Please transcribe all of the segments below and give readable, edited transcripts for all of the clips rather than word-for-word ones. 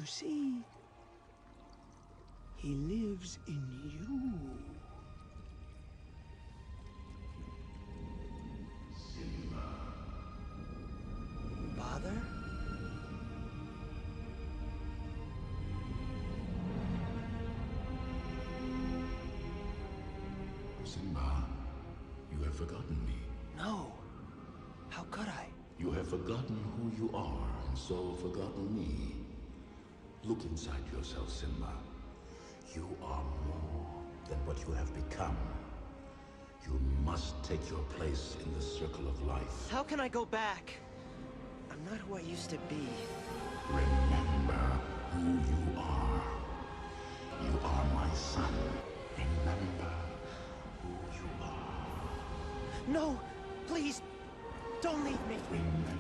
see, he lives in you. Father? Simba, you have forgotten me. No. How could I? You have forgotten who you are, and so forgotten me. Look inside yourself, Simba. You are more than what you have become. You must take your place in the circle of life. How can I go back? I'm not who I used to be. Remember who you are. You are my son. Remember who you are. No! Please! Don't leave me! Remember.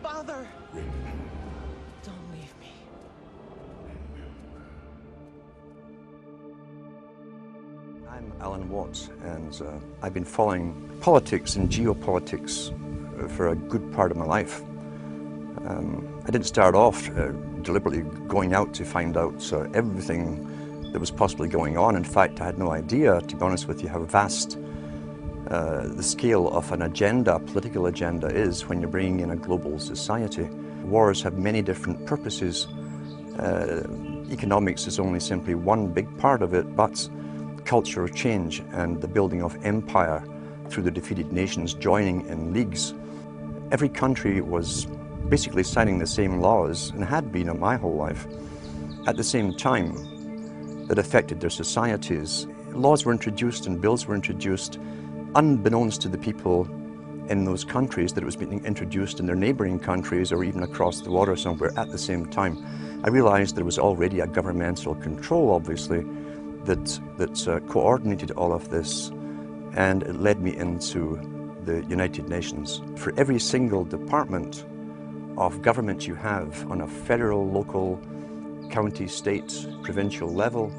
Father! Remember. Don't leave me. I'm Alan Watts, and I've been following politics and geopolitics for a good part of my life. I didn't start off deliberately going out to find out everything that was possibly going on. In fact, I had no idea, to be honest with you, how vast the scale of an agenda, political agenda, is when you're bringing in a global society. Wars have many different purposes. Economics is only simply one big part of it, but cultural change and the building of empire through the defeated nations joining in leagues. Every country was basically signing the same laws, and had been in my whole life, at the same time, that affected their societies. Laws were introduced and bills were introduced unbeknownst to the people in those countries that it was being introduced in their neighboring countries or even across the water somewhere at the same time. I realized there was already a governmental control, obviously, that coordinated all of this, and it led me into the United Nations. For every single department of government you have on a federal, local, county, state, provincial level,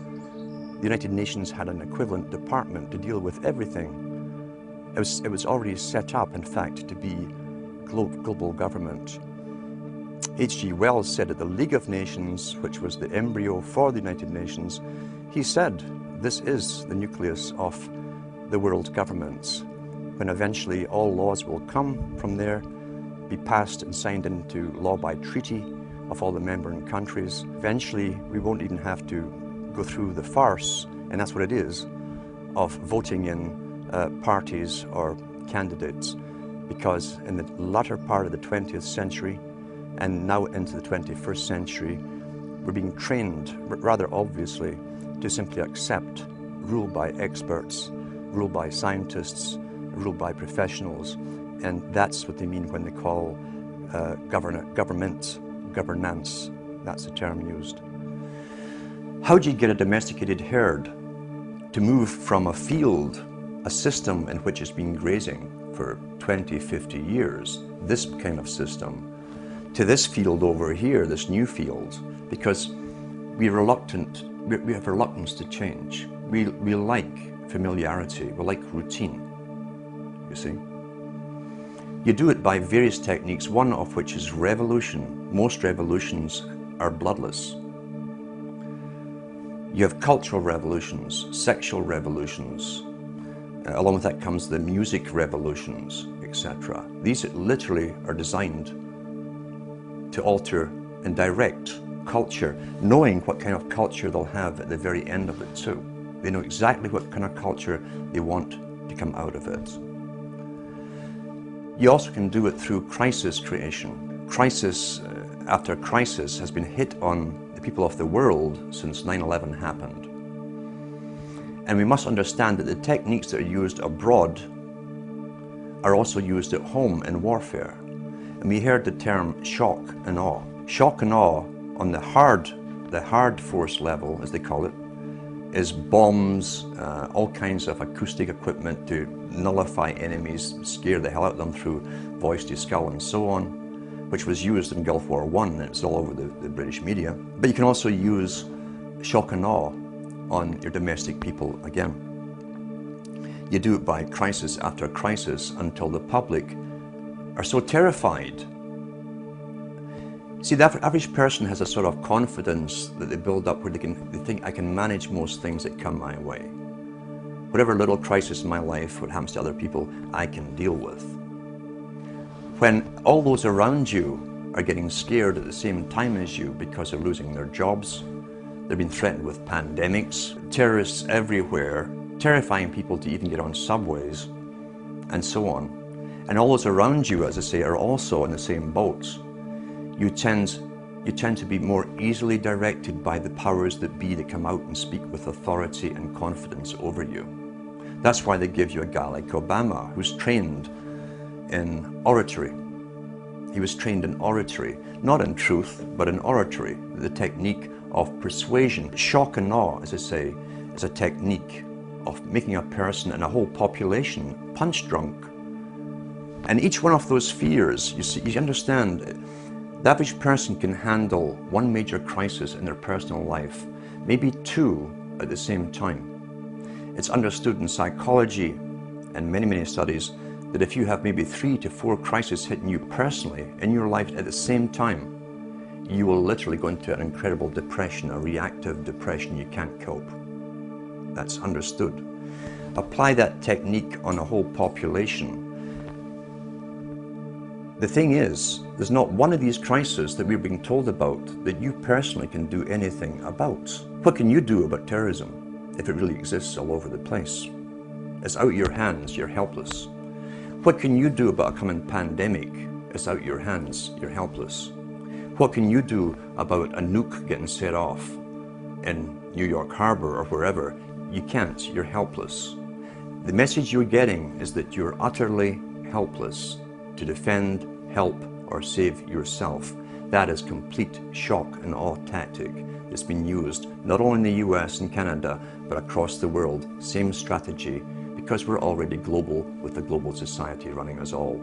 the United Nations had an equivalent department to deal with everything. It was already set up, in fact, to be global government. H.G. Wells said at the League of Nations, which was the embryo for the United Nations, he said, this is the nucleus of the world governments, when eventually all laws will come from there, be passed and signed into law by treaty of all the member countries. Eventually, we won't even have to go through the farce, and that's what it is, of voting in parties or candidates, because in the latter part of the 20th century and now into the 21st century, we're being trained, rather obviously, to simply accept rule by experts, rule by scientists, rule by professionals, and that's what they mean when they call governance. That's the term used. How do you get a domesticated herd to move from a field, a system in which it's been grazing for 20, 50 years, this kind of system, to this field over here, this new field? Because we have reluctance to change. We like familiarity, we like routine, you see. You do it by various techniques, one of which is revolution. Most revolutions are bloodless. You have cultural revolutions, sexual revolutions. Along with that comes the music revolutions, etc. These literally are designed to alter and direct culture, knowing what kind of culture they'll have at the very end of it too. They know exactly what kind of culture they want to come out of it. You also can do it through crisis creation. Crisis after crisis has been hit on the people of the world since 9/11 happened. And we must understand that the techniques that are used abroad are also used at home in warfare. And we heard the term shock and awe. Shock and awe on the hard force level, as they call it, is bombs, all kinds of acoustic equipment to nullify enemies, scare the hell out of them through voice to skull and so on, which was used in Gulf War I, and it's all over the British media. But you can also use shock and awe on your domestic people again. You do it by crisis after crisis until the public are so terrified. See, the average person has a sort of confidence that they build up where they think, I can manage most things that come my way. Whatever little crisis in my life, what happens to other people, I can deal with. When all those around you are getting scared at the same time as you because they're losing their jobs, they've been threatened with pandemics, terrorists everywhere, terrifying people to even get on subways, and so on. And all those around you, as I say, are also in the same boat. You tend to be more easily directed by the powers that be that come out and speak with authority and confidence over you. That's why they give you a guy like Obama, who's trained in oratory. He was trained in oratory, not in truth, but in oratory, the technique of persuasion. Shock and awe, as I say, is a technique of making a person and a whole population punch drunk. And each one of those fears, you understand, the average person can handle one major crisis in their personal life, maybe two at the same time. It's understood in psychology and many studies that if you have maybe 3 to 4 crises hitting you personally in your life at the same time, you will literally go into an incredible depression, a reactive depression. You can't cope. That's understood. Apply that technique on a whole population. The thing is, there's not one of these crises that we're being told about that you personally can do anything about. What can you do about terrorism if it really exists all over the place? It's out of your hands, you're helpless. What can you do about a coming pandemic? It's out of your hands, you're helpless. What can you do about a nuke getting set off in New York Harbor or wherever? You can't, you're helpless. The message you're getting is that you're utterly helpless to defend, help, or save yourself. That is complete shock and awe tactic that's been used not only in the US and Canada, but across the world. Same strategy, because we're already global with the global society running us all.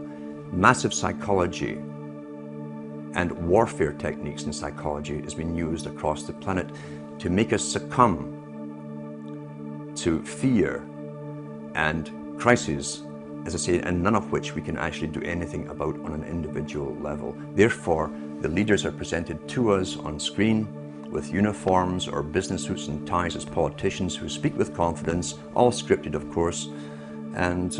Massive psychology and warfare techniques in psychology has been used across the planet to make us succumb to fear and crises, as I say, and none of which we can actually do anything about on an individual level. Therefore, the leaders are presented to us on screen with uniforms or business suits and ties as politicians who speak with confidence, all scripted of course, and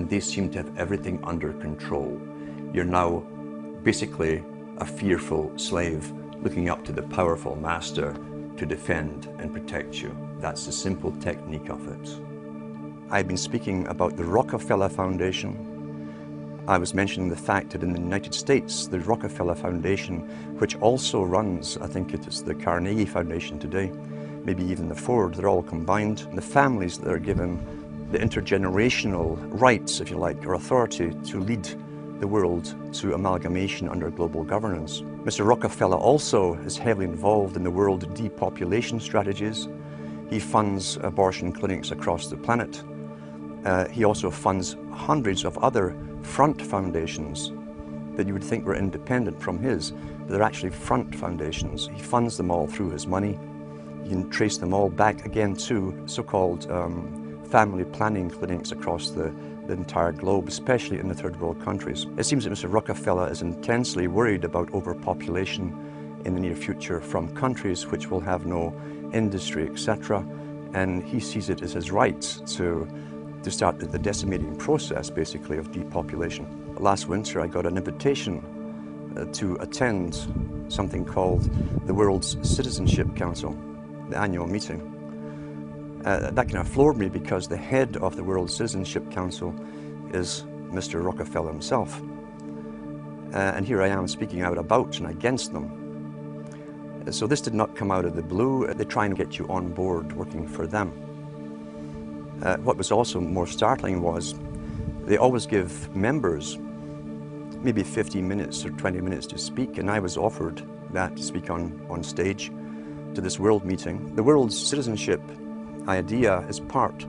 they seem to have everything under control. You're now basically a fearful slave looking up to the powerful master to defend and protect you. That's the simple technique of it. I've been speaking about the Rockefeller Foundation. I was mentioning the fact that in the United States, the Rockefeller Foundation, which also runs, I think it is the Carnegie Foundation today, maybe even the Ford, they're all combined. And the families that are given the intergenerational rights, if you like, or authority to lead the world to amalgamation under global governance. Mr. Rockefeller also is heavily involved in the world depopulation strategies. He funds abortion clinics across the planet. He also funds hundreds of other front foundations that you would think were independent from his, but they're actually front foundations. He funds them all through his money. You can trace them all back again to so-called family planning clinics across the entire globe, especially in the third world countries. It seems that Mr. Rockefeller is intensely worried about overpopulation in the near future from countries which will have no industry, etc. And he sees it as his right to start the decimating process, basically, of depopulation. Last winter, I got an invitation to attend something called the World's Citizenship Council, the annual meeting. That kind of floored me because the head of the World Citizenship Council is Mr. Rockefeller himself. And here I am speaking out about and against them. So this did not come out of the blue. They try and get you on board working for them. What was also more startling was they always give members maybe 15 minutes or 20 minutes to speak, and I was offered that to speak on stage to this world meeting. The world's citizenship idea is part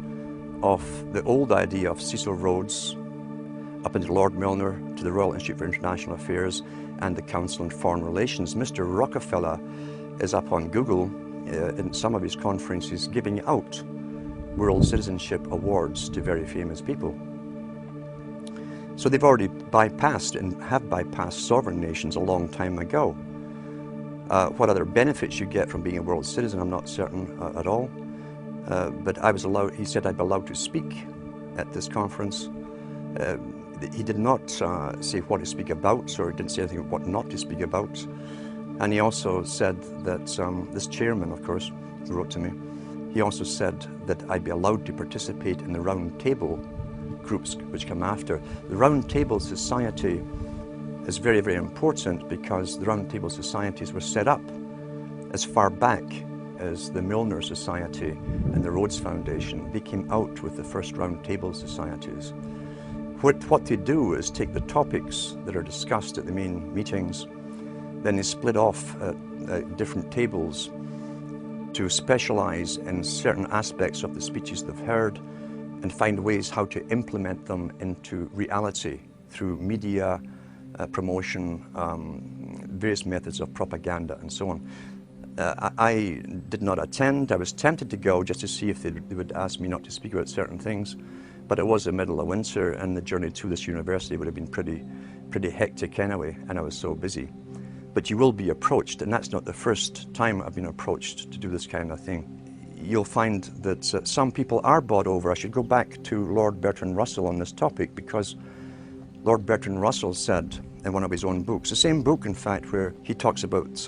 of the old idea of Cecil Rhodes up into Lord Milner to the Royal Institute for International Affairs and the Council on Foreign Relations. Mr. Rockefeller is up on Google in some of his conferences giving out World Citizenship Awards to very famous people. So they've already bypassed and have bypassed sovereign nations a long time ago. What other benefits you get from being a world citizen, I'm not certain at all. But I was allowed, he said I'd be allowed to speak at this conference. He did not say what to speak about, or he didn't say anything what not to speak about. And he also said that, this chairman, of course, who wrote to me, he also said that I'd be allowed to participate in the round table groups which come after. The round table society is very, very important because the round table societies were set up as far back as the Milner Society and the Rhodes Foundation. They came out with the first round table societies. What they do is take the topics that are discussed at the main meetings, then they split off different tables to specialize in certain aspects of the speeches they've heard and find ways how to implement them into reality through media, promotion, various methods of propaganda and so on. I did not attend. I was tempted to go just to see if they would ask me not to speak about certain things, but it was the middle of winter and the journey to this university would have been pretty hectic anyway, and I was so busy. But you will be approached, and that's not the first time I've been approached to do this kind of thing. You'll find that some people are bought over. I should go back to Lord Bertrand Russell on this topic, because Lord Bertrand Russell said in one of his own books, the same book in fact, where he talks about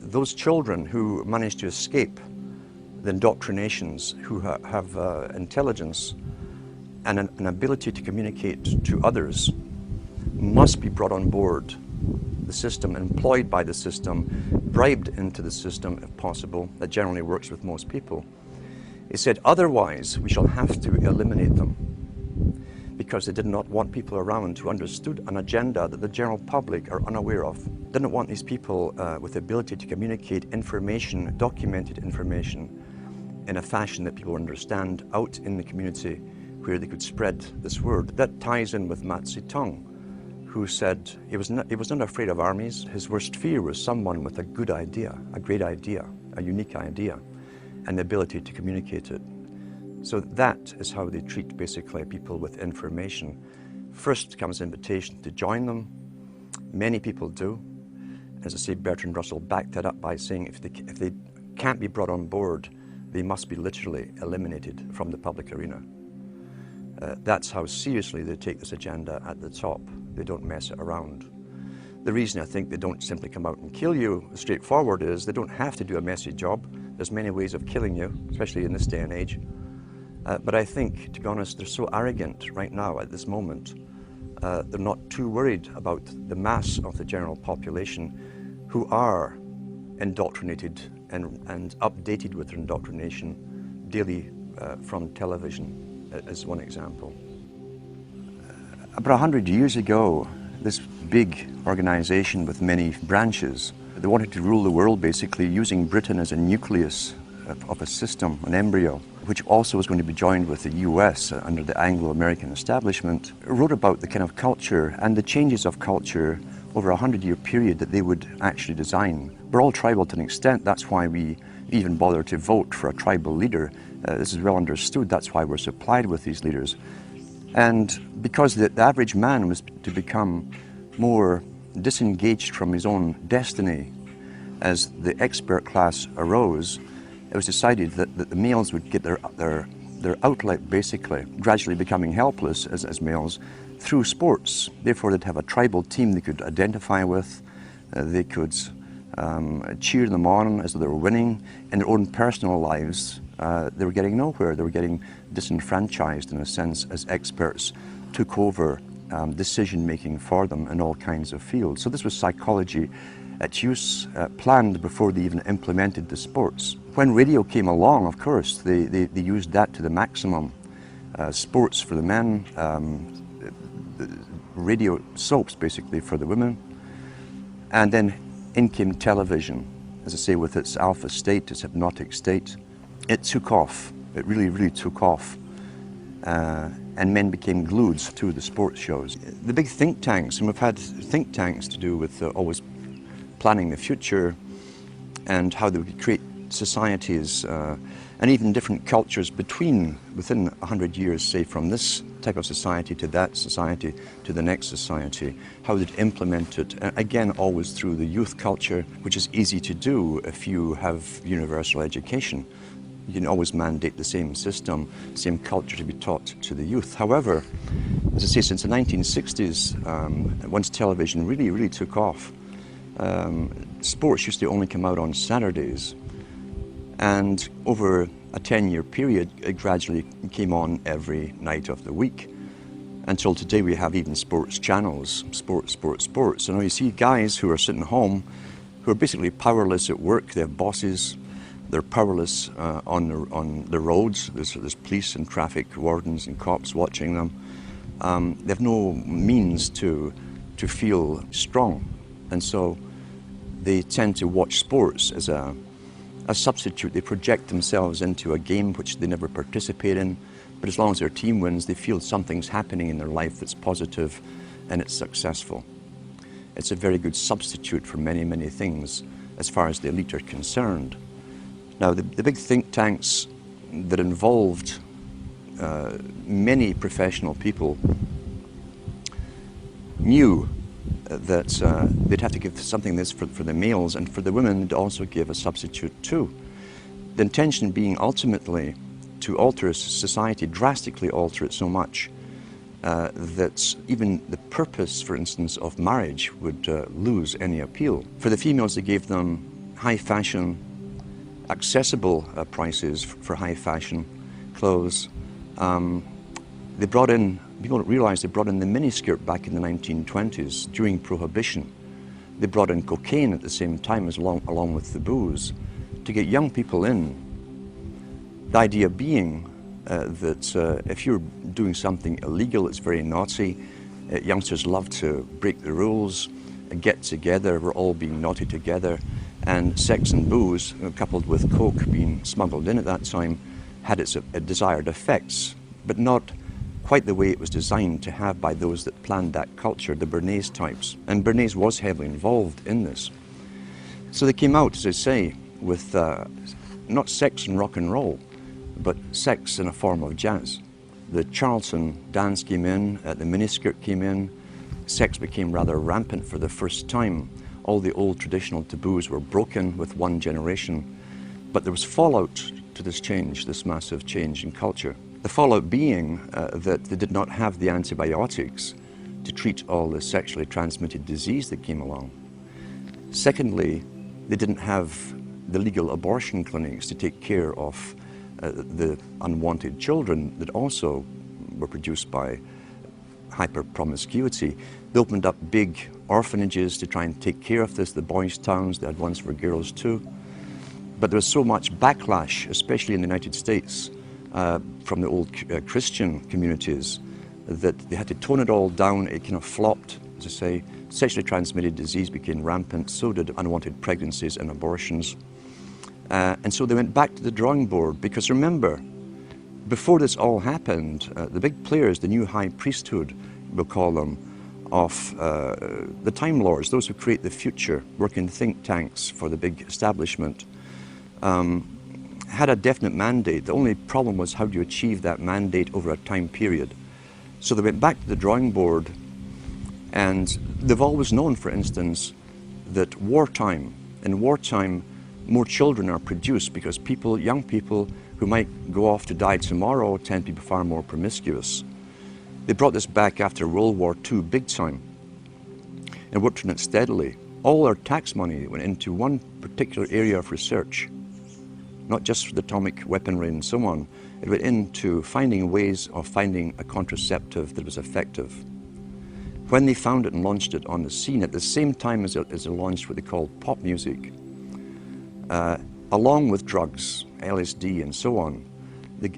those children who manage to escape the indoctrinations, who have intelligence and an ability to communicate to others, must be brought on board the system, employed by the system, bribed into the system if possible. That generally works with most people. He said, otherwise we shall have to eliminate them, because they did not want people around who understood an agenda that the general public are unaware of. Didn't want these people with the ability to communicate information, documented information, in a fashion that people understand out in the community where they could spread this word. That ties in with Mao Zedong, who said he was not afraid of armies. His worst fear was someone with a good idea, a great idea, a unique idea, and the ability to communicate it. So that is how they treat basically people with information. First comes invitation to join them. Many people do. As I say, Bertrand Russell backed that up by saying if they can't be brought on board, they must be literally eliminated from the public arena. That's how seriously they take this agenda at the top. They don't mess it around. The reason I think they don't simply come out and kill you straightforward is they don't have to do a messy job. There's many ways of killing you, especially in this day and age. But I think, to be honest, they're so arrogant right now at this moment. They're not too worried about the mass of the general population who are indoctrinated and updated with their indoctrination daily from television, as one example. About 100 years ago, this big organization with many branches, they wanted to rule the world basically using Britain as a nucleus of a system, an embryo, which also was going to be joined with the US under the Anglo-American establishment, wrote about the kind of culture and the changes of culture over a 100-year period that they would actually design. We're all tribal to an extent. That's why we even bother to vote for a tribal leader. This is well understood. That's why we're supplied with these leaders. And because the average man was to become more disengaged from his own destiny as the expert class arose, it was decided that the males would get their outlet, basically, gradually becoming helpless as males, through sports. Therefore, they'd have a tribal team they could identify with. They could cheer them on as they were winning. In their own personal lives, they were getting nowhere. They were getting disenfranchised, in a sense, as experts took over decision-making for them in all kinds of fields. So this was psychology at use, planned before they even implemented the sports. When radio came along, of course, they used that to the maximum. Sports for the men, radio soaps basically for the women, and then in came television, as I say, with its alpha state, its hypnotic state. It took off. It really, really took off. And men became glued to the sports shows. The big think tanks, and we've had think tanks to do with always planning the future and how they would create societies and even different cultures within 100 years, say, from this type of society to that society to the next society, how they'd implement it, and again always through the youth culture, which is easy to do if you have universal education. You can always mandate the same system, same culture to be taught to the youth. However, as I say, since the 1960s, once television really took off, sports used to only come out on Saturdays, and over a 10-year period, it gradually came on every night of the week. Until today we have even sports channels, sports. So now you see guys who are sitting home, who are basically powerless at work. They have bosses, they're powerless on the roads. There's police and traffic wardens and cops watching them. They have no means to feel strong. And so they tend to watch sports as a substitute. They project themselves into a game which they never participate in, but as long as their team wins, they feel something's happening in their life that's positive and it's successful. It's a very good substitute for many things as far as the elite are concerned. Now, the big think tanks that involved many professional people knew that they'd have to give something this for the males, and for the women they'd also give a substitute too. The intention being ultimately to alter society, drastically alter it so much that even the purpose, for instance, of marriage would lose any appeal. For the females, they gave them high fashion, accessible prices for high fashion clothes. They brought in, people don't realize they brought in the miniskirt back in the 1920s during Prohibition. They brought in cocaine at the same time as along with the booze to get young people in. The idea being that if you're doing something illegal, it's very naughty. Youngsters love to break the rules, get together, we're all being naughty together. And sex and booze, coupled with coke being smuggled in at that time, had its desired effects, but not quite the way it was designed to have by those that planned that culture, the Bernays types. And Bernays was heavily involved in this. So they came out, as I say, with not sex and rock and roll, but sex in a form of jazz. The Charlton dance came in, the miniskirt came in, sex became rather rampant for the first time. All the old traditional taboos were broken with one generation, but there was fallout to this change, this massive change in culture. The fallout being that they did not have the antibiotics to treat all the sexually transmitted disease that came along. Secondly, they didn't have the legal abortion clinics to take care of the unwanted children that also were produced by hyper-promiscuity. They opened up big orphanages to try and take care of this, the boys' towns. They had ones for girls too. But there was so much backlash, especially in the United States, from the old Christian communities, that they had to tone it all down. It kind of flopped, as I say. Sexually transmitted disease became rampant, so did unwanted pregnancies and abortions. And so they went back to the drawing board, because remember, before this all happened, the big players, the new high priesthood, we'll call them, of the Time Lords, those who create the future, work in think tanks for the big establishment, had a definite mandate. The only problem was, how do you achieve that mandate over a time period? So they went back to the drawing board, and they've always known, for instance, that in wartime, more children are produced because young people who might go off to die tomorrow tend to be far more promiscuous. They brought this back after World War II big time and worked on it steadily. All our tax money went into one particular area of research, not just for the atomic weaponry and so on. It went into finding ways of finding a contraceptive that was effective. When they found it and launched it on the scene, at the same time as it launched what they called pop music, along with drugs, LSD and so on, they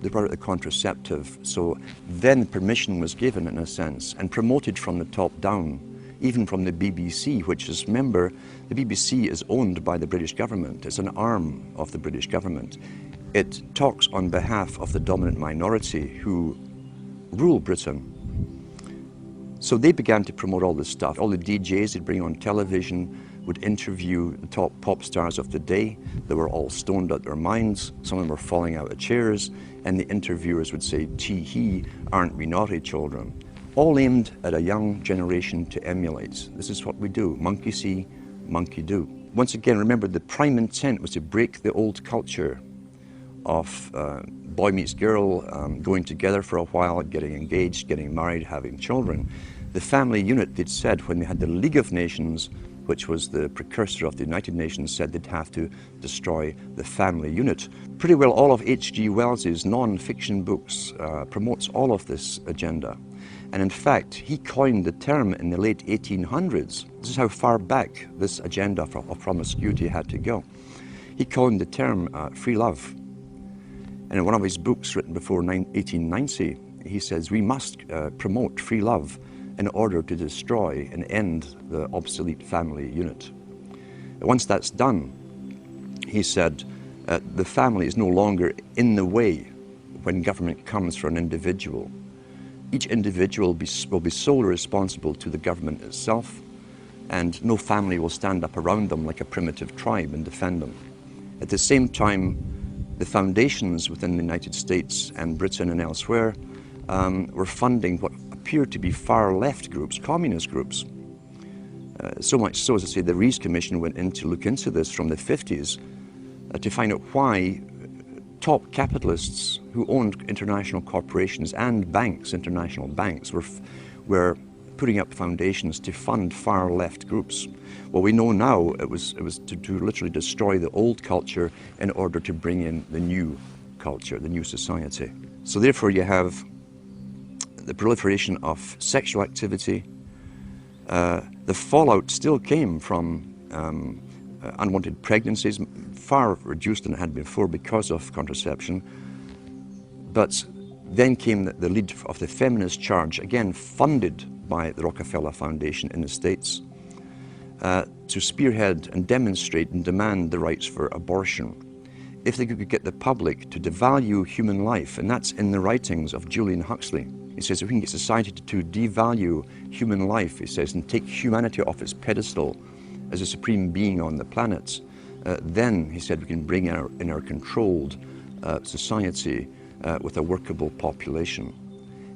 brought out the contraceptive. So then permission was given, in a sense, and promoted from the top down, even from the BBC, which is, remember, the BBC is owned by the British government. It's an arm of the British government. It talks on behalf of the dominant minority who rule Britain. So they began to promote all this stuff. All the DJs they'd bring on television would interview the top pop stars of the day. They were all stoned out their minds. Some of them were falling out of chairs. And the interviewers would say, "Tee-hee, aren't we naughty children?" All aimed at a young generation to emulate. This is what we do. Monkey see, monkey do. Once again, remember, the prime intent was to break the old culture of boy meets girl, going together for a while, getting engaged, getting married, having children. The family unit, they'd said, when they had the League of Nations, which was the precursor of the United Nations, said they'd have to destroy the family unit. Pretty well all of H.G. Wells's non-fiction books promotes all of this agenda. And in fact, he coined the term in the late 1800s. This is how far back this agenda of promiscuity had to go. He coined the term free love. And in one of his books written before 1890, he says, we must promote free love in order to destroy and end the obsolete family unit. Once that's done, he said, the family is no longer in the way when government comes for an individual. Each individual will be solely responsible to the government itself, and no family will stand up around them like a primitive tribe and defend them. At the same time, the foundations within the United States and Britain and elsewhere were funding what appeared to be far left groups, communist groups. So much so, as I say, the Rees Commission went in to look into this from the 50s to find out why top capitalists who owned international corporations and banks, international banks, were putting up foundations to fund far left groups. Well, we know now it was to literally destroy the old culture in order to bring in the new culture, the new society. So therefore you have the proliferation of sexual activity. The fallout still came from unwanted pregnancies, far reduced than it had before because of contraception. But then came the lead of the feminist charge, again funded by the Rockefeller Foundation in the States, to spearhead and demonstrate and demand the rights for abortion. If they could get the public to devalue human life, and that's in the writings of Julian Huxley. He says if we can get society to devalue human life, he says, and take humanity off its pedestal as a supreme being on the planet, then, he said, we can bring in our controlled society with a workable population.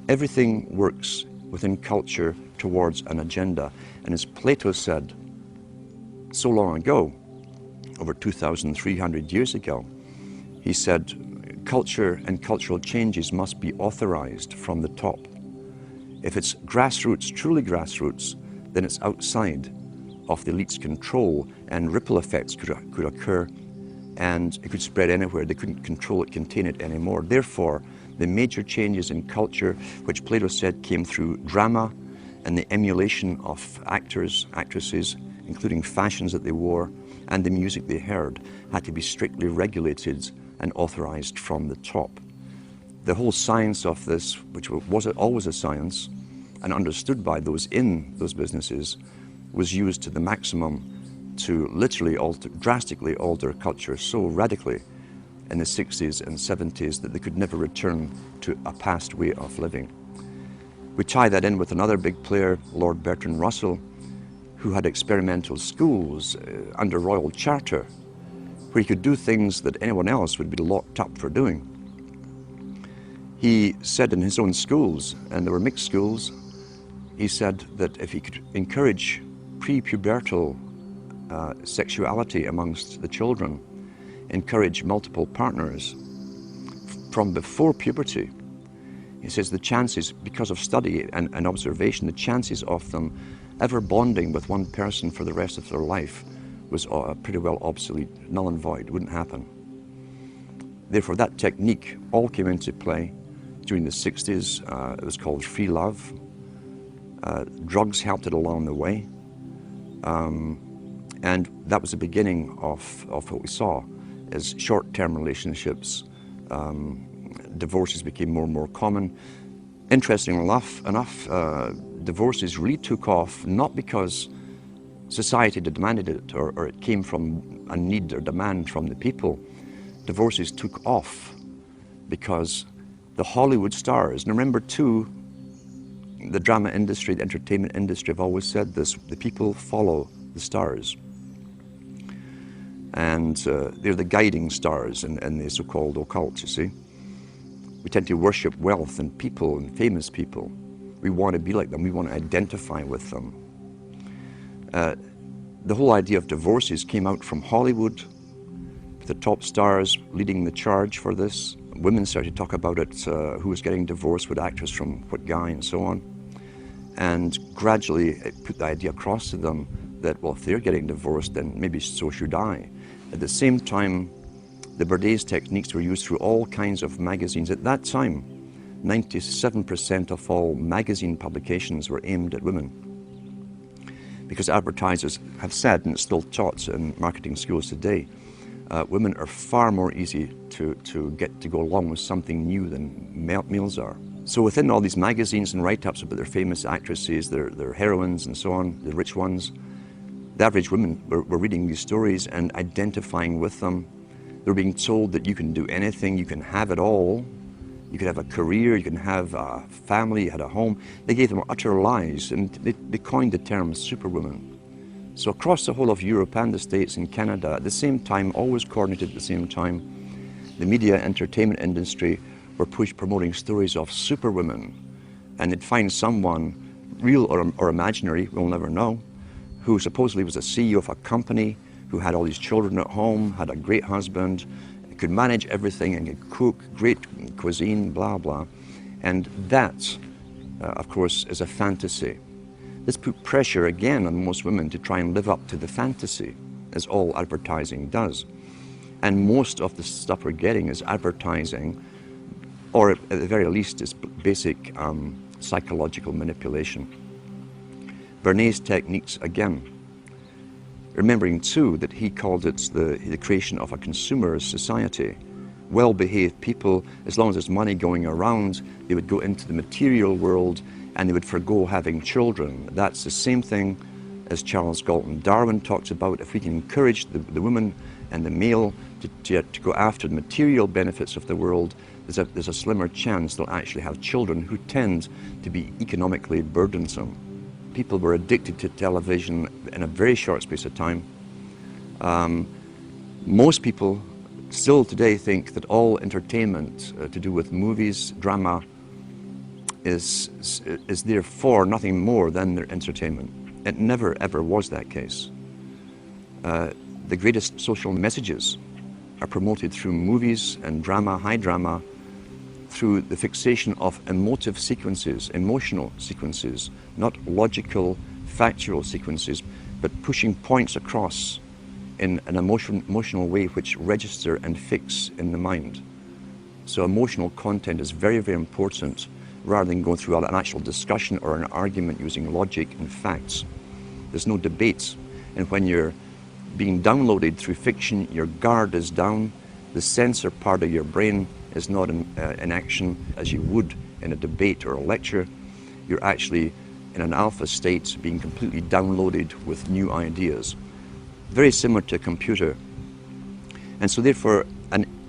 Everything works within culture towards an agenda. And as Plato said so long ago, over 2,300 years ago, he said, culture and cultural changes must be authorized from the top. If it's grassroots, truly grassroots, then it's outside of the elite's control, and ripple effects could occur, and it could spread anywhere. They couldn't control it, contain it anymore. Therefore, the major changes in culture, which Plato said came through drama and the emulation of actors, actresses, including fashions that they wore, and the music they heard, had to be strictly regulated and authorized from the top. The whole science of this, which was always a science and understood by those in those businesses, was used to the maximum to literally drastically alter culture so radically in the 60s and 70s that they could never return to a past way of living. We tie that in with another big player, Lord Bertrand Russell, who had experimental schools under royal charter, where he could do things that anyone else would be locked up for doing. He said in his own schools, and there were mixed schools, he said that if he could encourage pre-pubertal sexuality amongst the children, encourage multiple partners from before puberty, he says the chances, because of study and observation, the chances of them ever bonding with one person for the rest of their life was pretty well obsolete, null and void, wouldn't happen. Therefore, that technique all came into play during the 60s. It was called free love. Drugs helped it along the way. And that was the beginning of what we saw as short-term relationships. Divorces became more and more common. Interestingly enough, divorces really took off not because society demanded it or it came from a need or demand from the people. Divorces took off because the Hollywood stars, and remember too, the drama industry, the entertainment industry have always said this, the people follow the stars. And they're the guiding stars in the so-called occult, you see. We tend to worship wealth and people and famous people. We want to be like them. We want to identify with them. The whole idea of divorces came out from Hollywood, the top stars leading the charge for this. Women started to talk about it, who was getting divorced, what actress from what guy, and so on. And gradually it put the idea across to them that, well, if they're getting divorced, then maybe so should I. At the same time, the Bernays techniques were used through all kinds of magazines. At that time, 97% of all magazine publications were aimed at women. Because advertisers have said, and it's still taught in marketing schools today, women are far more easy to get to go along with something new than males are. So within all these magazines and write-ups about their famous actresses, their heroines and so on, the rich ones, the average women were reading these stories and identifying with them. They were being told that you can do anything, you can have it all. You could have a career, you can have a family, you had a home. They gave them utter lies, and they coined the term superwoman. So across the whole of Europe and the States and Canada, at the same time, always coordinated at the same time, the media entertainment industry were promoting stories of superwomen. And they'd find someone, real or imaginary, we'll never know, who supposedly was a CEO of a company, who had all these children at home, had a great husband, could manage everything and could cook great cuisine, blah, blah. And that, of course, is a fantasy. This put pressure again on most women to try and live up to the fantasy, as all advertising does. And most of the stuff we're getting is advertising, or at the very least is basic psychological manipulation. Bernays techniques again. Remembering too that he called it the creation of a consumer society. Well-behaved people, as long as there's money going around, they would go into the material world and they would forgo having children. That's the same thing as Charles Galton Darwin talks about. If we can encourage the woman and the male to go after the material benefits of the world, there's a slimmer chance they'll actually have children who tend to be economically burdensome. People were addicted to television in a very short space of time. Most people still today think that all entertainment to do with movies, drama, is therefore nothing more than their entertainment. It never ever was that case. The greatest social messages are promoted through movies and drama, high drama, through the fixation of emotive sequences, emotional sequences, not logical, factual sequences, but pushing points across in an emotional way which register and fix in the mind. So emotional content is very, very important rather than going through an actual discussion or an argument using logic and facts. There's no debate. And when you're being downloaded through fiction, your guard is down, the censor part of your brain is not in action as you would in a debate or a lecture. You're actually in an alpha state being completely downloaded with new ideas. Very similar to a computer. And so therefore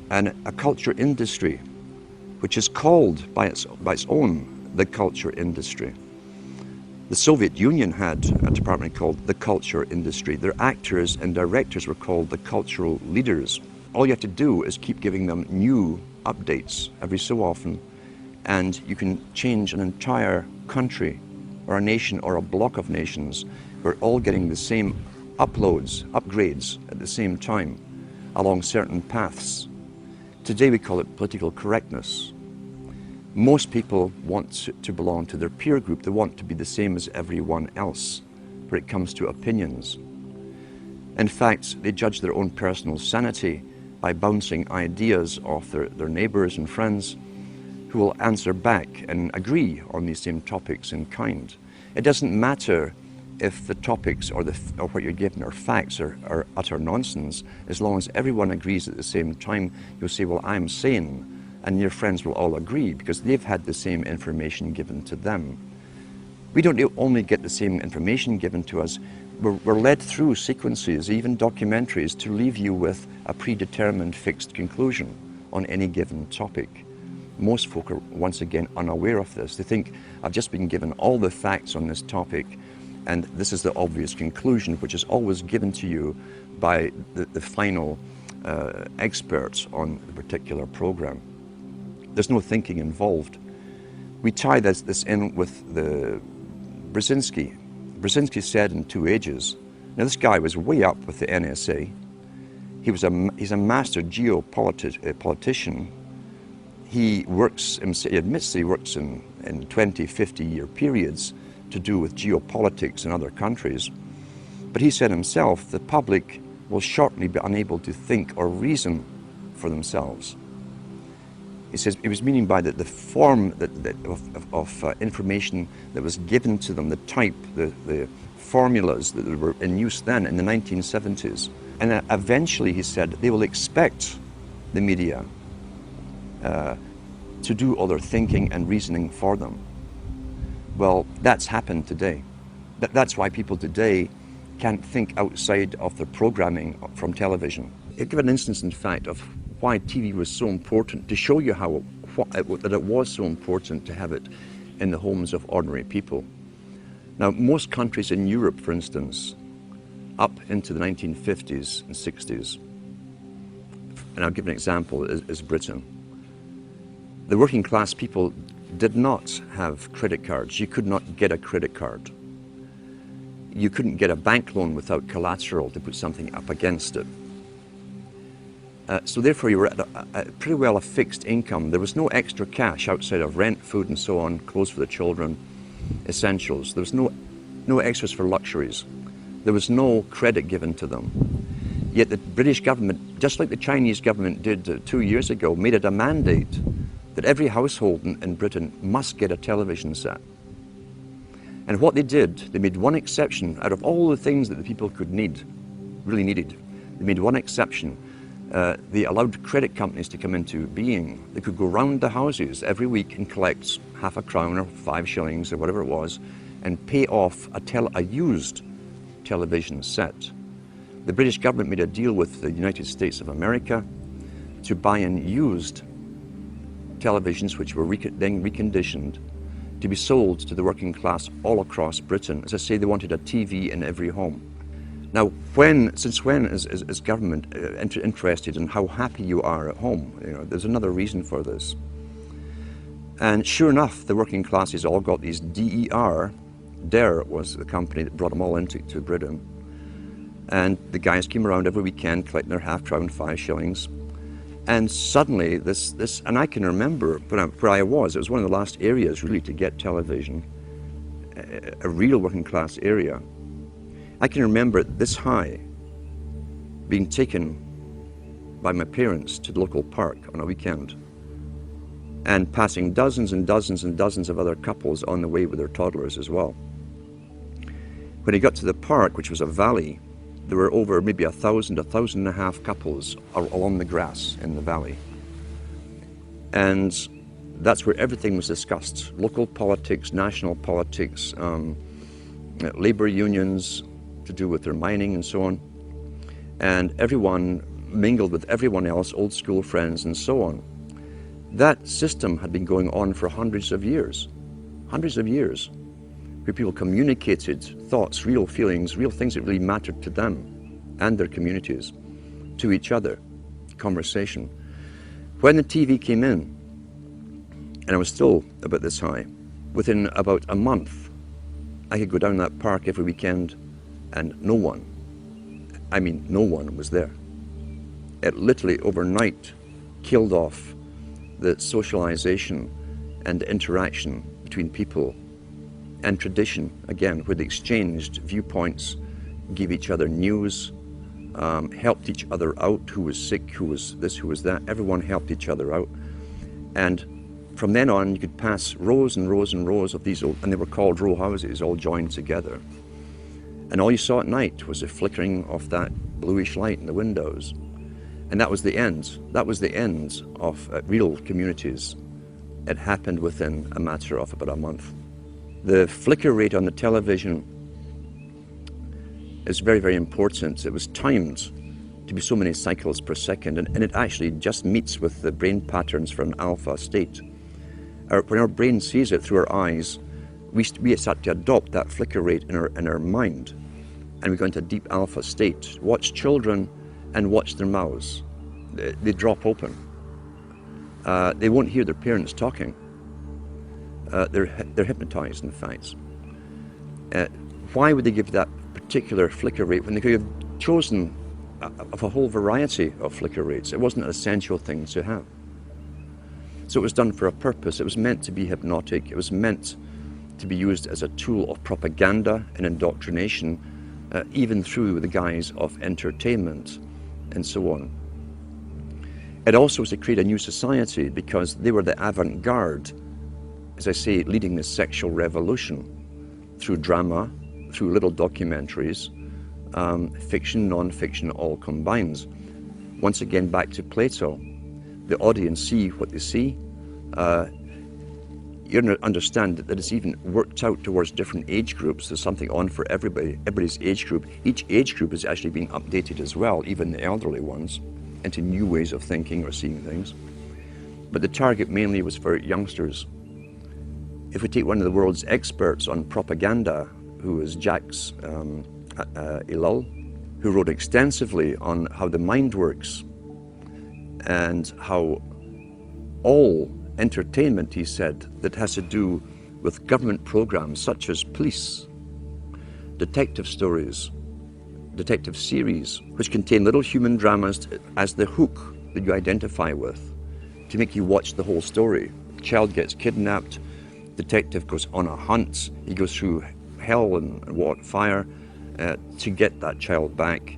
a culture industry, which is called by its own the culture industry. The Soviet Union had a department called the culture industry. Their actors and directors were called the cultural leaders. All you have to do is keep giving them new updates every so often, and you can change an entire country or a nation or a block of nations. We're all getting the same upgrades at the same time along certain paths. Today we call it political correctness. Most people want to belong to their peer group. They want to be the same as everyone else when it comes to opinions. In fact, they judge their own personal sanity by bouncing ideas off their neighbors and friends who will answer back and agree on these same topics in kind. It doesn't matter if the topics or what you're given are facts or utter nonsense. As long as everyone agrees at the same time, you'll say, well, I'm sane, and your friends will all agree because they've had the same information given to them. We don't only get the same information given to us, we're led through sequences, even documentaries, to leave you with a predetermined fixed conclusion on any given topic. Most folk are once again unaware of this. They think, I've just been given all the facts on this topic And this is the obvious conclusion, which is always given to you by the final experts on the particular program. There's no thinking involved. We tie this in with the Brzezinski. Brzezinski said in 2 Ages. Now this guy was way up with the NSA. He's a master geopolitician. He admits that he works in 20, 50-year periods to do with geopolitics in other countries. But he said himself, the public will shortly be unable to think or reason for themselves. He says he was meaning by the form of information that was given to them, the type, the formulas that were in use then in the 1970s. And eventually, he said, they will expect the media to do all their thinking and reasoning for them. Well, that's happened today. That's why people today can't think outside of the programming from television. I'll give an instance, in fact, of why TV was so important, to show you that it was so important to have it in the homes of ordinary people. Now, most countries in Europe, for instance, up into the 1950s and 60s, and I'll give an example, is Britain. The working class people did not have credit cards. You could not get a credit card. You couldn't get a bank loan without collateral to put something up against it. So therefore you were at pretty well a fixed income. There was no extra cash outside of rent, food and so on, clothes for the children, essentials. There was no extras for luxuries. There was no credit given to them. Yet the British government, just like the Chinese government did 2 years ago, made it a mandate that every household in Britain must get a television set. And what they did, they made one exception out of all the things that the people could really needed. They made one exception. They allowed credit companies to come into being. They could go round the houses every week and collect half a crown or 5 shillings or whatever it was and pay off a used television set. The British government made a deal with the United States of America to buy in used televisions, which were then reconditioned to be sold to the working class all across Britain. As I say, they wanted a TV in every home. Now, since when is government interested in how happy you are at home? You know, there's another reason for this. And sure enough, the working classes all got these DER. DER was the company that brought them all into Britain. And the guys came around every weekend collecting their half crown, 5 shillings. And suddenly and I can remember where I was, it was one of the last areas really to get television, a real working class area. I can remember this high being taken by my parents to the local park on a weekend and passing dozens and dozens and dozens of other couples on the way with their toddlers as well. When he got to the park, which was a valley, there were over maybe 1,000, 1,500 couples along the grass in the valley. And that's where everything was discussed. Local politics, national politics, labor unions to do with their mining and so on. And everyone mingled with everyone else, old school friends and so on. That system had been going on for hundreds of years, where people communicated thoughts, real feelings, real things that really mattered to them and their communities, to each other, conversation. When the TV came in, and I was still about this high, within about a month, I could go down that park every weekend and no one was there. It literally overnight killed off the socialization and interaction between people and tradition, again, where they exchanged viewpoints, gave each other news, helped each other out, who was sick, who was this, who was that. Everyone helped each other out. And from then on, you could pass rows and rows and rows of these old, and they were called row houses, all joined together. And all you saw at night was the flickering of that bluish light in the windows. And that was the end. That was the end of real communities. It happened within a matter of about a month. The flicker rate on the television is very, very important. It was timed to be so many cycles per second, and it actually just meets with the brain patterns for an alpha state. When our brain sees it through our eyes, we start to adopt that flicker rate in our mind, and we go into a deep alpha state. Watch children and watch their mouths. They drop open. They won't hear their parents talking. They're hypnotized, in fact. Why would they give that particular flicker rate when they could have chosen of a whole variety of flicker rates? It wasn't an essential thing to have. So it was done for a purpose. It was meant to be hypnotic. It was meant to be used as a tool of propaganda and indoctrination, even through the guise of entertainment and so on. It also was to create a new society because they were the avant-garde, as I say, leading the sexual revolution through drama, through little documentaries, fiction, non-fiction, all combined. Once again, back to Plato. The audience see what they see. You understand that it's even worked out towards different age groups. There's something on for everybody's age group. Each age group is actually being updated as well, even the elderly ones, into new ways of thinking or seeing things. But the target mainly was for youngsters. If we take one of the world's experts on propaganda, who is Jacques Ellul, who wrote extensively on how the mind works and how all entertainment, he said, that has to do with government programs such as police, detective stories, detective series, which contain little human dramas as the hook that you identify with, to make you watch the whole story. The child gets kidnapped, detective goes on a hunt, he goes through hell and fire to get that child back.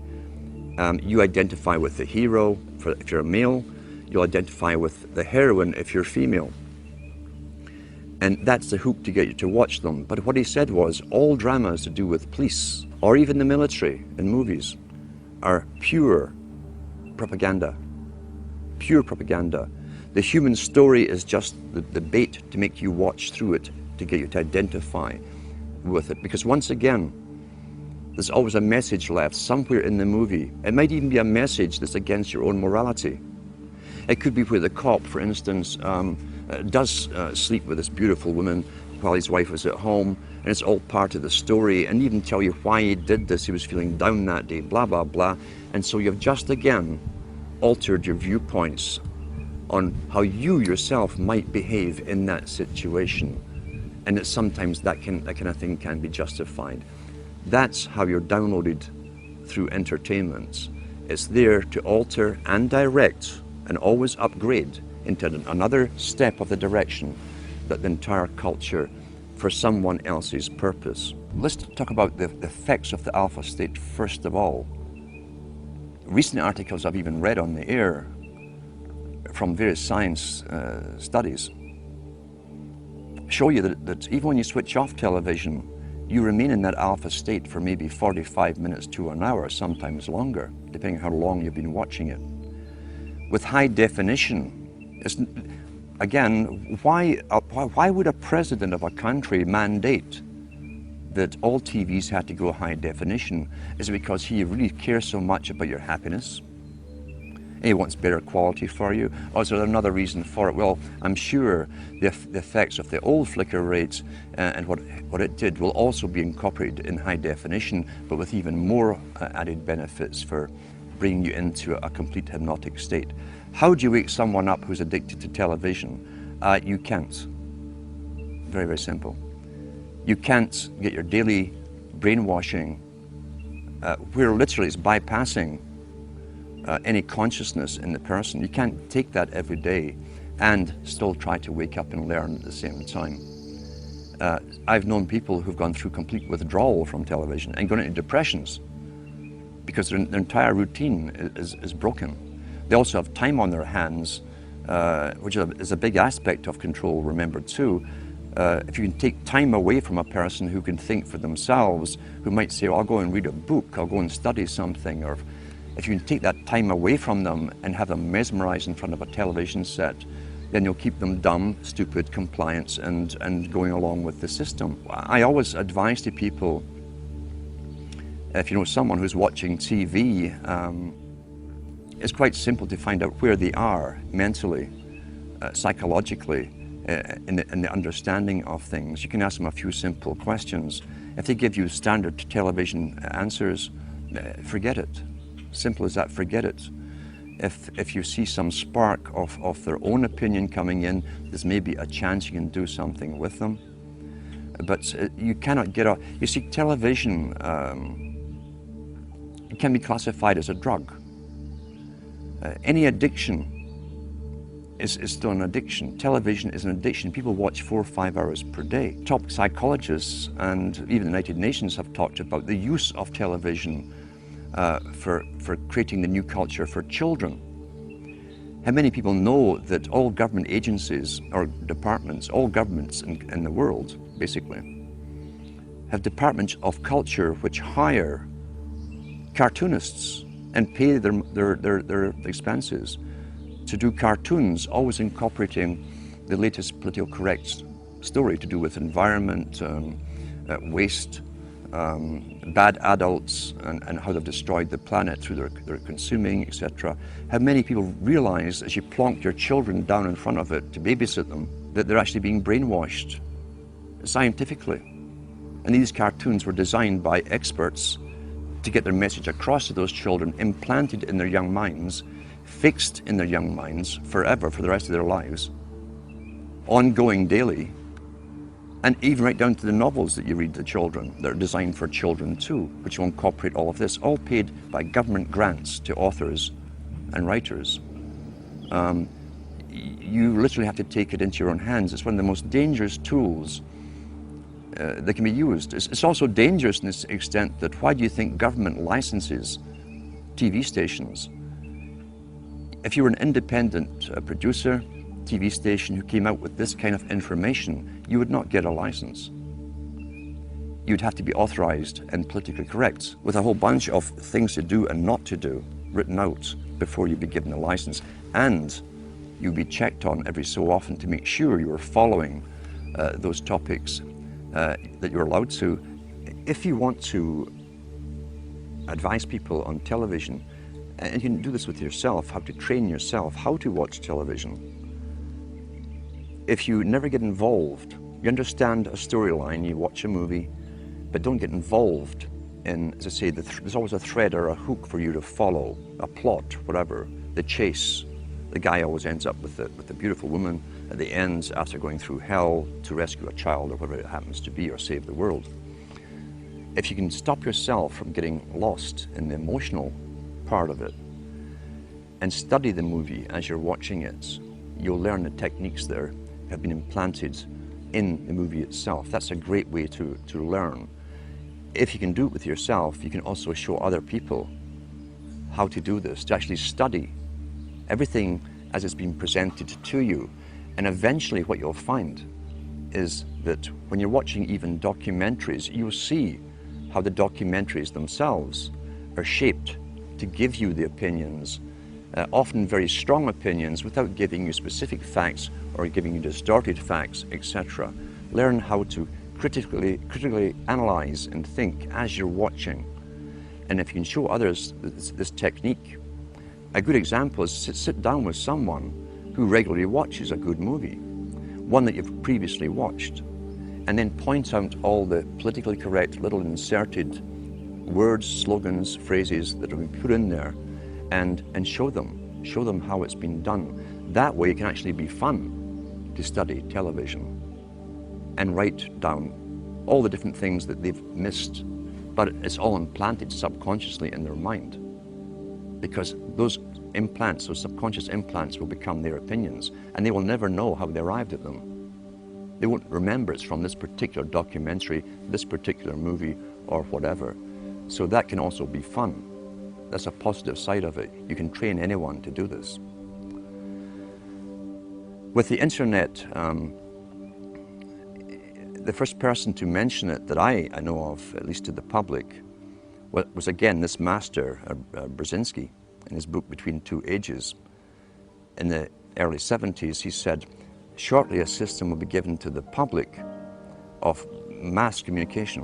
You identify with the hero if you're a male, you'll identify with the heroine if you're female. And that's the hook to get you to watch them. But what he said was, all dramas to do with police, or even the military in movies, are pure propaganda. Pure propaganda. The human story is just the bait to make you watch through it, to get you to identify with it. Because once again, there's always a message left somewhere in the movie. It might even be a message that's against your own morality. It could be where the cop, for instance, does sleep with this beautiful woman while his wife was at home, and it's all part of the story, and even tell you why he did this. He was feeling down that day, blah, blah, blah. And so you've just again altered your viewpoints on how you yourself might behave in that situation. And that sometimes that kind of thing can be justified. That's how you're downloaded through entertainment. It's there to alter and direct and always upgrade into another step of the direction that the entire culture for someone else's purpose. Let's talk about the effects of the alpha state first of all. Recent articles I've even read on the air from various science studies show you that even when you switch off television, you remain in that alpha state for maybe 45 minutes to an hour, sometimes longer, depending on how long you've been watching it. With high definition, again, why would a president of a country mandate that all TVs had to go high definition? Is it because he really cares so much about your happiness? He wants better quality for you? Or is there another reason for it? Well, I'm sure the effects of the old flicker rates and what it did will also be incorporated in high definition, but with even more added benefits for bringing you into a complete hypnotic state. How do you wake someone up who's addicted to television? You can't. Very, very simple. You can't get your daily brainwashing, where literally it's bypassing any consciousness in the person. You can't take that every day and still try to wake up and learn at the same time. I've known people who've gone through complete withdrawal from television and gone into depressions because their entire routine is broken. They also have time on their hands, which is a big aspect of control, remember too. If you can take time away from a person who can think for themselves, who might say, oh, I'll go and read a book, I'll go and study something, or if you can take that time away from them and have them mesmerized in front of a television set, then you'll keep them dumb, stupid, compliant, and going along with the system. I always advise to people, if you know someone who's watching TV, it's quite simple to find out where they are mentally, psychologically, in the understanding of things. You can ask them a few simple questions. If they give you standard television answers, forget it. Simple as that, forget it. If you see some spark of their own opinion coming in, there's maybe a chance you can do something with them. But you cannot get off. You see, television can be classified as a drug. Any addiction is still an addiction. Television is an addiction. People watch 4 or 5 hours per day. Top psychologists and even the United Nations have talked about the use of television for creating the new culture for children. How many people know that all government agencies or departments, all governments in the world, basically, have departments of culture which hire cartoonists and pay their expenses to do cartoons, always incorporating the latest political correct story to do with environment, waste, bad adults, and how they've destroyed the planet through their consuming, etc. How many people realize as you plonk your children down in front of it to babysit them that they're actually being brainwashed scientifically. And these cartoons were designed by experts to get their message across to those children, implanted in their young minds, fixed in their young minds forever for the rest of their lives, ongoing daily, and even right down to the novels that you read to children that are designed for children too, which will incorporate all of this, all paid by government grants to authors and writers. You literally have to take it into your own hands. It's one of the most dangerous tools that can be used. It's also dangerous in this extent that why do you think government licenses TV stations? If you were an independent producer, TV station who came out with this kind of information, you would not get a license. You'd have to be authorized and politically correct with a whole bunch of things to do and not to do written out before you'd be given a license. And you'd be checked on every so often to make sure you were following those topics that you're allowed to. If you want to advise people on television, and you can do this with yourself, how to train yourself, how to watch television. If you never get involved, you understand a storyline, you watch a movie, but don't get involved in, as I say, there's always a thread or a hook for you to follow, a plot, whatever, the chase. The guy always ends up with the beautiful woman at the end after going through hell to rescue a child or whatever it happens to be or save the world. If you can stop yourself from getting lost in the emotional part of it and study the movie as you're watching it, you'll learn the techniques that have been implanted in the movie itself. That's a great way to learn. If you can do it with yourself, you can also show other people how to do this, to actually study everything as it's been presented to you. And eventually what you'll find is that when you're watching even documentaries, you'll see how the documentaries themselves are shaped to give you the opinions, often very strong opinions, without giving you specific facts or giving you distorted facts, etc. Learn how to critically analyze and think as you're watching. And if you can show others this technique, a good example is sit down with someone who regularly watches a good movie, one that you've previously watched, and then point out all the politically correct little inserted words, slogans, phrases that have been put in there, and show them how it's been done. That way it can actually be fun to study television and write down all the different things that they've missed, but it's all implanted subconsciously in their mind, because those implants, those subconscious implants, will become their opinions, and they will never know how they arrived at them. They won't remember it's from this particular documentary, this particular movie, or whatever. So that can also be fun. That's a positive side of it. You can train anyone to do this. With the internet, the first person to mention it that I know of, at least to the public, was again this master, Brzezinski, in his book Between Two Ages. In the early 70s, he said, shortly a system will be given to the public of mass communication,